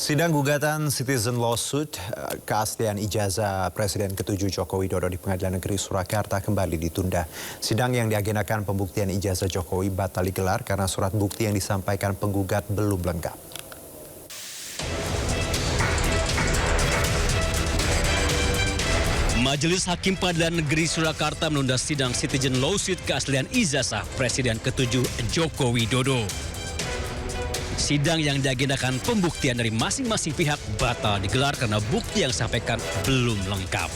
Sidang gugatan citizen lawsuit keaslian ijazah Presiden ke-7 Joko Widodo di Pengadilan Negeri Surakarta kembali ditunda. Sidang yang diagendakan pembuktian ijazah Jokowi batal digelar karena surat bukti yang disampaikan penggugat belum lengkap. Majelis Hakim Pengadilan Negeri Surakarta menunda sidang citizen lawsuit keaslian ijazah Presiden ke-7 Joko Widodo. Sidang yang diagendakan pembuktian dari masing-masing pihak batal digelar karena bukti yang disampaikan belum lengkap.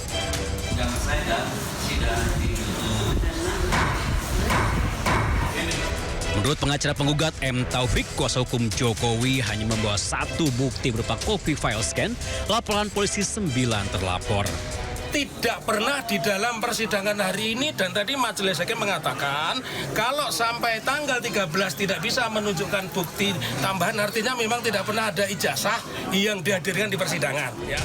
Menurut pengacara penggugat M. Taufik, kuasa hukum Jokowi hanya membawa satu bukti berupa kopi file scan laporan polisi 9 terlapor. Tidak pernah di dalam persidangan hari ini, dan tadi majelis hakim mengatakan kalau sampai tanggal 13 tidak bisa menunjukkan bukti tambahan, artinya memang tidak pernah ada ijazah yang dihadirkan di persidangan. Ya.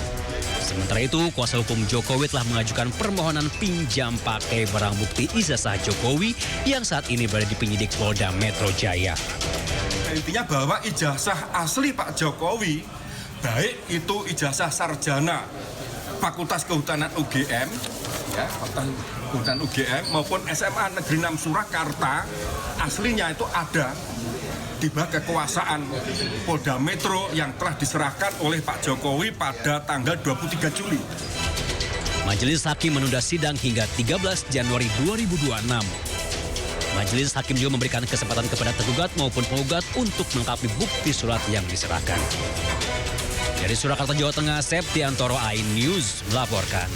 Sementara itu, kuasa hukum Jokowi telah mengajukan permohonan pinjam pakai barang bukti ijazah Jokowi yang saat ini berada di penyidik Polda Metro Jaya. Intinya bahwa ijazah asli Pak Jokowi, baik itu ijazah sarjana Fakultas Kehutanan UGM, ya, Fakultas Kehutanan UGM maupun SMA Negeri 6 Surakarta, aslinya itu ada di bawah kekuasaan Polda Metro yang telah diserahkan oleh Pak Jokowi pada tanggal 23 Juli. Majelis Hakim menunda sidang hingga 13 Januari 2026. Majelis Hakim juga memberikan kesempatan kepada tergugat maupun penggugat untuk melengkapi bukti surat yang diserahkan. Dari Surakarta, Jawa Tengah, Septiantoro, iNews melaporkan.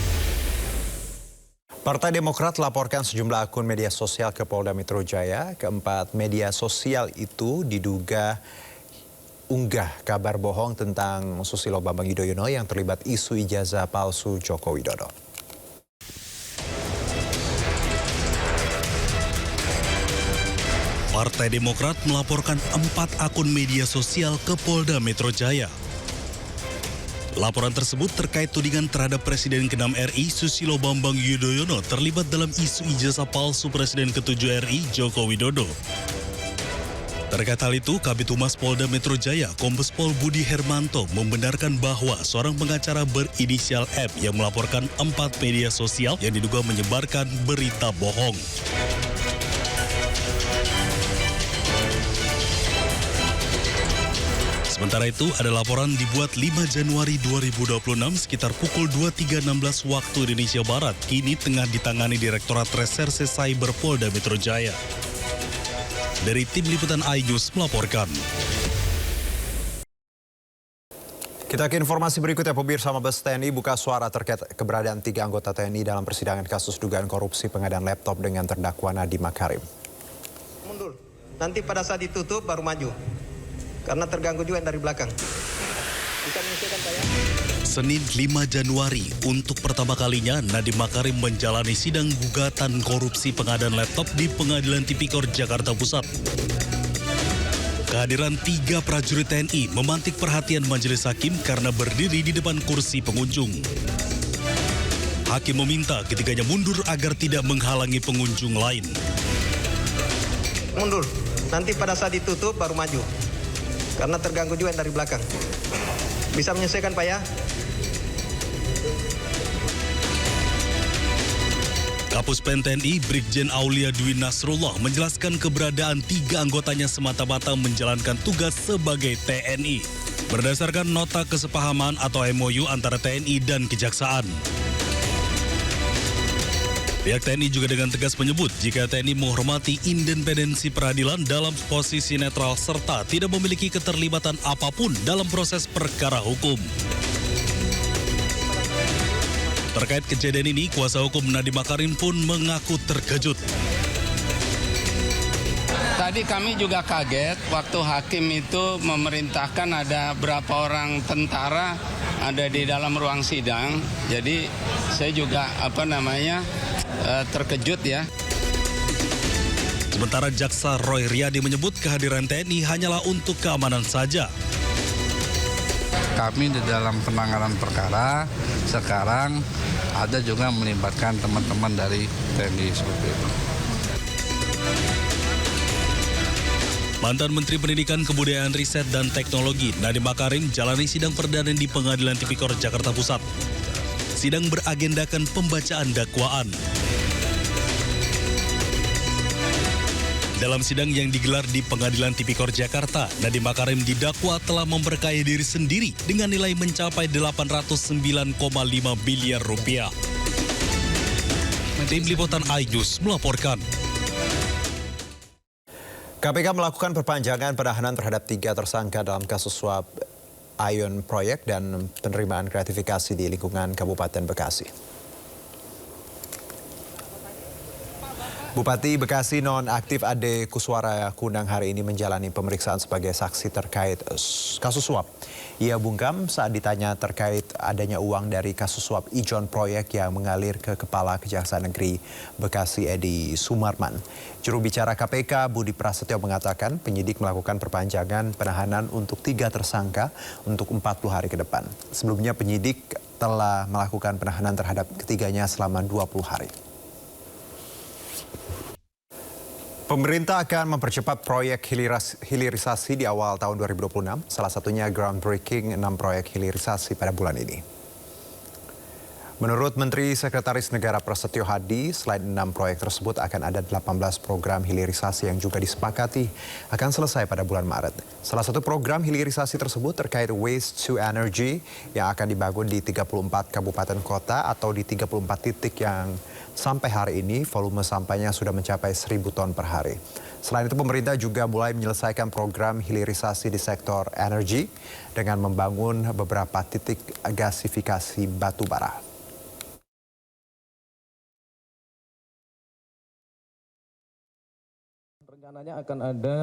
Partai Demokrat laporkan sejumlah akun media sosial ke Polda Metro Jaya. Keempat media sosial itu diduga unggah kabar bohong tentang Susilo Bambang Yudhoyono yang terlibat isu ijazah palsu Joko Widodo. Partai Demokrat melaporkan 4 akun media sosial ke Polda Metro Jaya. Laporan tersebut terkait tudingan terhadap Presiden ke-6 RI Susilo Bambang Yudhoyono terlibat dalam isu ijazah palsu Presiden ke-7 RI Joko Widodo. Terkait hal itu, Kabid Humas Polda Metro Jaya, Kombes Pol Budi Hermanto membenarkan bahwa seorang pengacara berinisial M yang melaporkan 4 media sosial yang diduga menyebarkan berita bohong. Sementara itu, ada laporan dibuat 5 Januari 2026 sekitar pukul 23.16 waktu Indonesia Barat, kini tengah ditangani Direktorat Reserse Cyber Polda Metro Jaya. Dari tim liputan iNews melaporkan. Kita ke informasi berikutnya, pemirsa. Mabes TNI buka suara terkait keberadaan 3 anggota TNI dalam persidangan kasus dugaan korupsi pengadaan laptop dengan terdakwa Nadiem Makarim. Mundur, nanti pada saat ditutup baru maju. Karena terganggu juga dari belakang. Bisa menyelesaikan Pak ya? Senin 5 Januari, untuk pertama kalinya Nadiem Makarim menjalani sidang gugatan korupsi pengadaan laptop di Pengadilan Tipikor Jakarta Pusat. Kehadiran 3 prajurit TNI memantik perhatian majelis hakim karena berdiri di depan kursi pengunjung. Hakim meminta ketiganya mundur agar tidak menghalangi pengunjung lain. Mundur, nanti pada saat ditutup baru maju. Karena terganggu juga dari belakang. Bisa menyelesaikan Pak ya? Kapus Pen TNI Brigjen Aulia Dwi Nasrullah menjelaskan keberadaan 3 anggotanya semata-mata menjalankan tugas sebagai TNI. Berdasarkan nota kesepahaman atau MOU antara TNI dan Kejaksaan. Pihak TNI juga dengan tegas menyebut jika TNI menghormati independensi peradilan dalam posisi netral serta tidak memiliki keterlibatan apapun dalam proses perkara hukum. Terkait kejadian ini, kuasa hukum Nadiem Makarim pun mengaku terkejut. Tadi kami juga kaget waktu hakim itu memerintahkan ada berapa orang tentara ada di dalam ruang sidang. Jadi saya juga terkejut ya. Sementara Jaksa Roy Riyadi menyebut kehadiran TNI hanyalah untuk keamanan saja. Kami di dalam penanganan perkara sekarang ada juga melibatkan teman-teman dari TNI seperti itu. Mantan Menteri Pendidikan, Kebudayaan, Riset, dan Teknologi Nadiem Makarim jalani sidang perdana di Pengadilan Tipikor Jakarta Pusat. Sidang beragendakan pembacaan dakwaan. Dalam sidang yang digelar di Pengadilan Tipikor Jakarta, Nadiem Makarim didakwa telah memperkaya diri sendiri dengan nilai mencapai 809,5 miliar rupiah. Tim Liputan iNews melaporkan. KPK melakukan perpanjangan penahanan terhadap 3 tersangka dalam kasus suap Ion Proyek dan penerimaan gratifikasi di lingkungan Kabupaten Bekasi. Bupati Bekasi nonaktif Ade Kuswara Kunang hari ini menjalani pemeriksaan sebagai saksi terkait kasus suap. Ia bungkam saat ditanya terkait adanya uang dari kasus suap Ion Proyek yang mengalir ke Kepala Kejaksaan Negeri Bekasi Edi Sumarman. Juru bicara KPK Budi Prasetyo mengatakan penyidik melakukan perpanjangan penahanan untuk 3 tersangka untuk 40 hari ke depan. Sebelumnya penyidik telah melakukan penahanan terhadap ketiganya selama 20 hari. Pemerintah akan mempercepat proyek hilirisasi di awal tahun 2026, salah satunya groundbreaking 6 proyek hilirisasi pada bulan ini. Menurut Menteri Sekretaris Negara Prasetyo Hadi, selain 6 proyek tersebut akan ada 18 program hilirisasi yang juga disepakati akan selesai pada bulan Maret. Salah satu program hilirisasi tersebut terkait waste to energy yang akan dibangun di 34 kabupaten kota atau di 34 titik yang sampai hari ini volume sampahnya sudah mencapai 1.000 ton per hari. Selain itu pemerintah juga mulai menyelesaikan program hilirisasi di sektor energi dengan membangun beberapa titik gasifikasi batu bara. Rencananya akan ada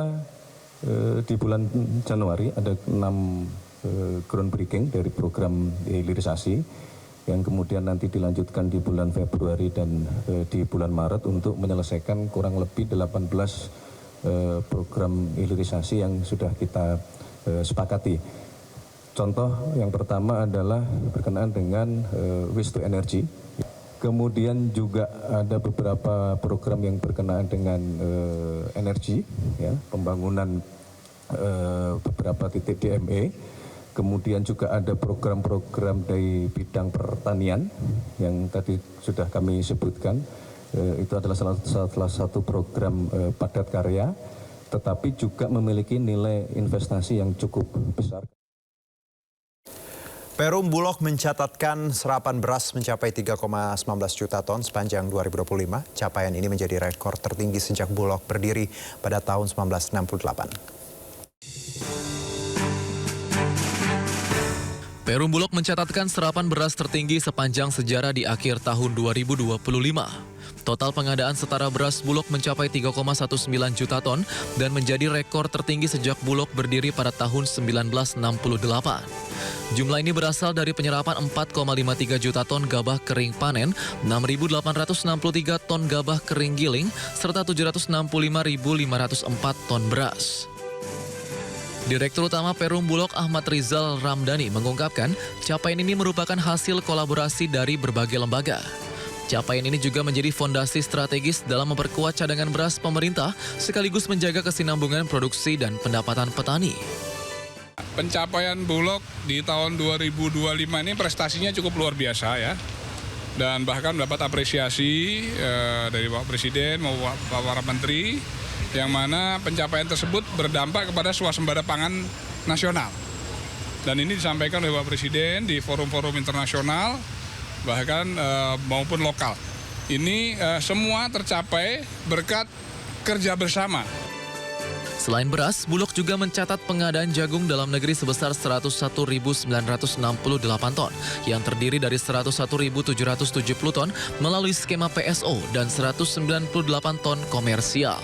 di bulan Januari ada 6 groundbreaking dari program hilirisasi yang kemudian nanti dilanjutkan di bulan Februari dan di bulan Maret untuk menyelesaikan kurang lebih 18 program hilirisasi yang sudah kita sepakati. Contoh yang pertama adalah berkenaan dengan waste to energy. Kemudian juga ada beberapa program yang berkenaan dengan energi, ya, pembangunan beberapa titik DME. Kemudian juga ada program-program dari bidang pertanian yang tadi sudah kami sebutkan. Itu adalah salah satu program padat karya, tetapi juga memiliki nilai investasi yang cukup besar. Perum Bulog mencatatkan serapan beras mencapai 3,19 juta ton sepanjang 2025. Capaian ini menjadi rekor tertinggi sejak Bulog berdiri pada tahun 1968. Perum Bulog mencatatkan serapan beras tertinggi sepanjang sejarah di akhir tahun 2025. Total pengadaan setara beras Bulog mencapai 3,19 juta ton dan menjadi rekor tertinggi sejak Bulog berdiri pada tahun 1968. Jumlah ini berasal dari penyerapan 4,53 juta ton gabah kering panen, 6.863 ton gabah kering giling, serta 765.504 ton beras. Direktur Utama Perum Bulog Ahmad Rizal Ramdhani mengungkapkan capaian ini merupakan hasil kolaborasi dari berbagai lembaga. Capaian ini juga menjadi fondasi strategis dalam memperkuat cadangan beras pemerintah sekaligus menjaga kesinambungan produksi dan pendapatan petani. Pencapaian Bulog di tahun 2025 ini prestasinya cukup luar biasa ya. Dan bahkan mendapat apresiasi dari Bapak Presiden maupun para Menteri, yang mana pencapaian tersebut berdampak kepada swasembada pangan nasional. Dan ini disampaikan oleh Bapak Presiden di forum-forum internasional, bahkan maupun lokal. Ini semua tercapai berkat kerja bersama. Selain beras, Bulog juga mencatat pengadaan jagung dalam negeri sebesar 101.968 ton, yang terdiri dari 101.770 ton melalui skema PSO dan 198 ton komersial.